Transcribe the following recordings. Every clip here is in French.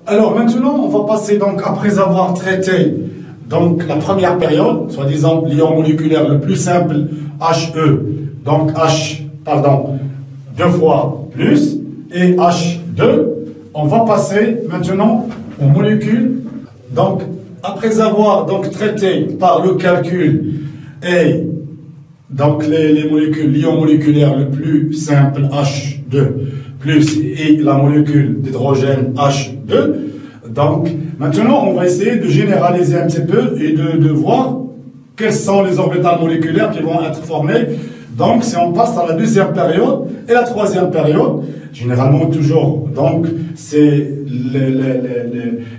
Alors maintenant, on va passer donc, après avoir traité donc, la première période, soi-disant l'ion moléculaire le plus simple, He, donc deux fois plus, et H2, on va passer maintenant aux molécules. Donc, après avoir donc, traité par le calcul et donc les molécules, l'ion moléculaire le plus simple H2 plus et la molécule d'hydrogène H2, donc maintenant on va essayer de généraliser un petit peu et de voir quels sont les orbitales moléculaires qui vont être formés. Donc si on passe à la deuxième période et la troisième période, généralement toujours, donc c'est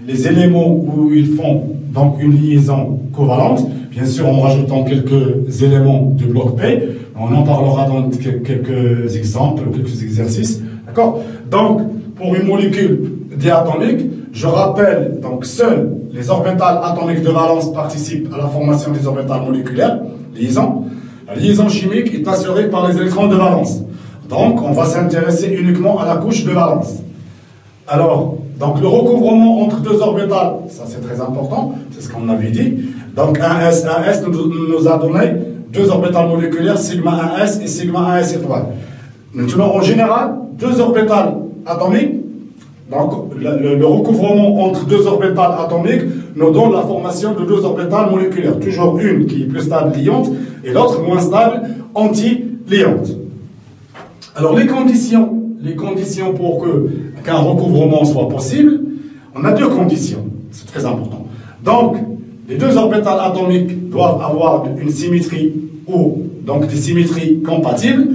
les éléments où ils font donc une liaison covalente, bien sûr en rajoutant quelques éléments du bloc P, on en parlera dans quelques exemples, quelques exercices, d'accord? Donc pour une molécule diatomique, je rappelle donc seuls les orbitales atomiques de valence participent à la formation des orbitales moléculaires, liaison. La liaison chimique est assurée par les électrons de valence. Donc, on va s'intéresser uniquement à la couche de valence. Alors, donc le recouvrement entre deux orbitales, ça c'est très important, c'est ce qu'on avait dit. Donc, 1s nous a donné deux orbitales moléculaires, sigma 1s et sigma 1s étoile. Maintenant, en général, deux orbitales atomiques, donc le recouvrement entre deux orbitales atomiques nous donne la formation de deux orbitales moléculaires. Toujours une qui est plus stable liante et l'autre moins stable anti-liante. Alors les conditions pour qu'un recouvrement soit possible, on a deux conditions, c'est très important. Donc les deux orbitales atomiques doivent avoir une symétrie ou donc des symétries compatibles.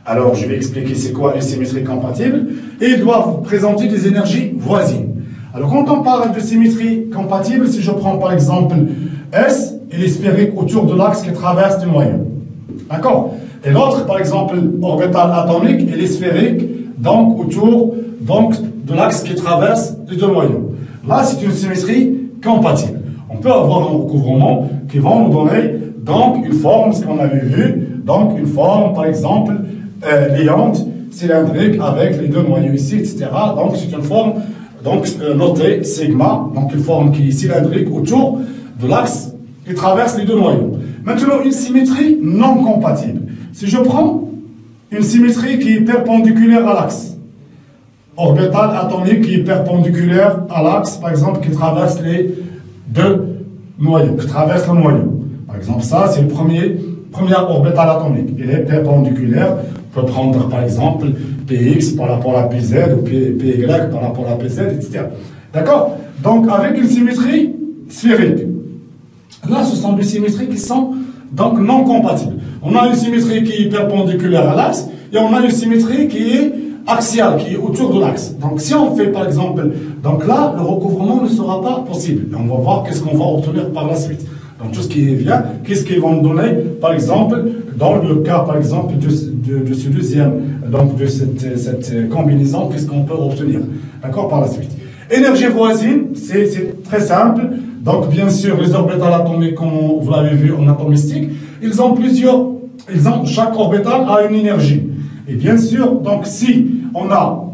Alors je vais expliquer c'est quoi une symétrie compatible. Et ils doivent présenter des énergies voisines. Alors quand on parle de symétrie compatible, si je prends par exemple S, il est sphérique autour de l'axe qui traverse le noyau. D'accord? Et l'autre, par exemple, orbital atomique, il est sphérique donc autour de l'axe qui traverse les deux noyaux. Là, c'est une symétrie compatible. On peut avoir un recouvrement qui va nous donner donc une forme, ce qu'on avait vu, donc une forme, par exemple, liante, cylindrique avec les deux noyaux ici, etc. Donc c'est une forme notée sigma, donc une forme qui est cylindrique autour de l'axe qui traverse les deux noyaux. Maintenant, une symétrie non compatible. Si je prends une symétrie qui est perpendiculaire à l'axe, orbitale atomique qui est perpendiculaire à l'axe, par exemple, qui traverse les deux noyaux, qui traverse le noyau. Par exemple, ça, c'est le premier orbital atomique. Il est perpendiculaire. On peut prendre, par exemple, Px par rapport à Pz ou Py par rapport à Pz, etc. D'accord? Donc, avec une symétrie sphérique. Là, ce sont des symétries qui sont donc non compatibles. On a une symétrie qui est perpendiculaire à l'axe et on a une symétrie qui est axiale, qui est autour de l'axe. Donc, si on fait, par exemple, donc là, le recouvrement ne sera pas possible. Et on va voir qu'est-ce qu'on va obtenir par la suite. Donc, tout ce qui vient, qu'est-ce qu'ils vont nous donner, par exemple, dans le cas, par exemple, de ce deuxième, donc de cette combinaison, qu'est-ce qu'on peut obtenir, d'accord, par la suite. Énergie voisine, c'est très simple. Donc, bien sûr, les orbitales atomiques, comme vous l'avez vu en atomistique, chaque orbital a une énergie. Et bien sûr, donc, si on a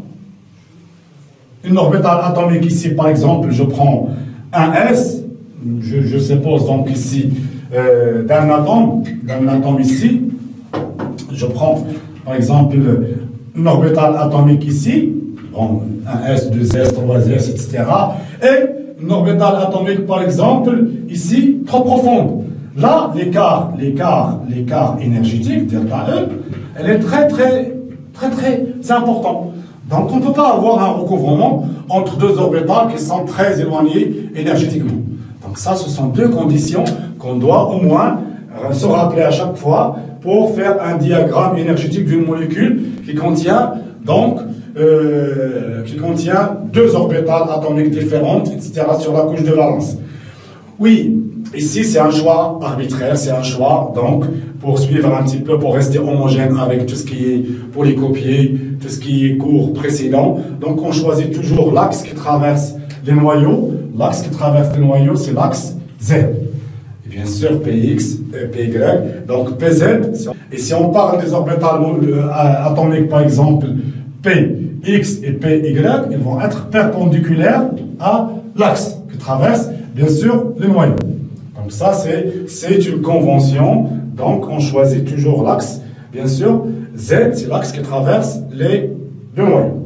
une orbitale atomique ici, par exemple, je prends un S, je suppose donc ici d'un atome ici, je prends par exemple une orbitale atomique ici, bon, un S, 2S, 3S, etc. Et une orbitale atomique par exemple ici, trop profonde. Là, l'écart énergétique, delta E, elle est très important. Donc on ne peut pas avoir un recouvrement entre deux orbitales qui sont très éloignées énergétiquement. Donc ça, ce sont deux conditions qu'on doit au moins se rappeler à chaque fois pour faire un diagramme énergétique d'une molécule qui contient donc deux orbitales atomiques différentes, etc. sur la couche de valence. Oui, ici c'est un choix arbitraire, c'est un choix donc pour suivre un petit peu, pour rester homogène avec tout ce qui est, pour les copier, tout ce qui est cours précédent. Donc on choisit toujours l'axe qui traverse les noyaux. L'axe qui traverse les noyaux, c'est l'axe Z. Et bien sûr, Px, Py, donc Pz. Et si on parle des orbitales atomiques, par exemple, P X et PY, ils vont être perpendiculaires à l'axe qui traverse, bien sûr, les noyaux. Donc ça, c'est une convention. Donc on choisit toujours l'axe. Bien sûr, Z, c'est l'axe qui traverse les deux noyaux.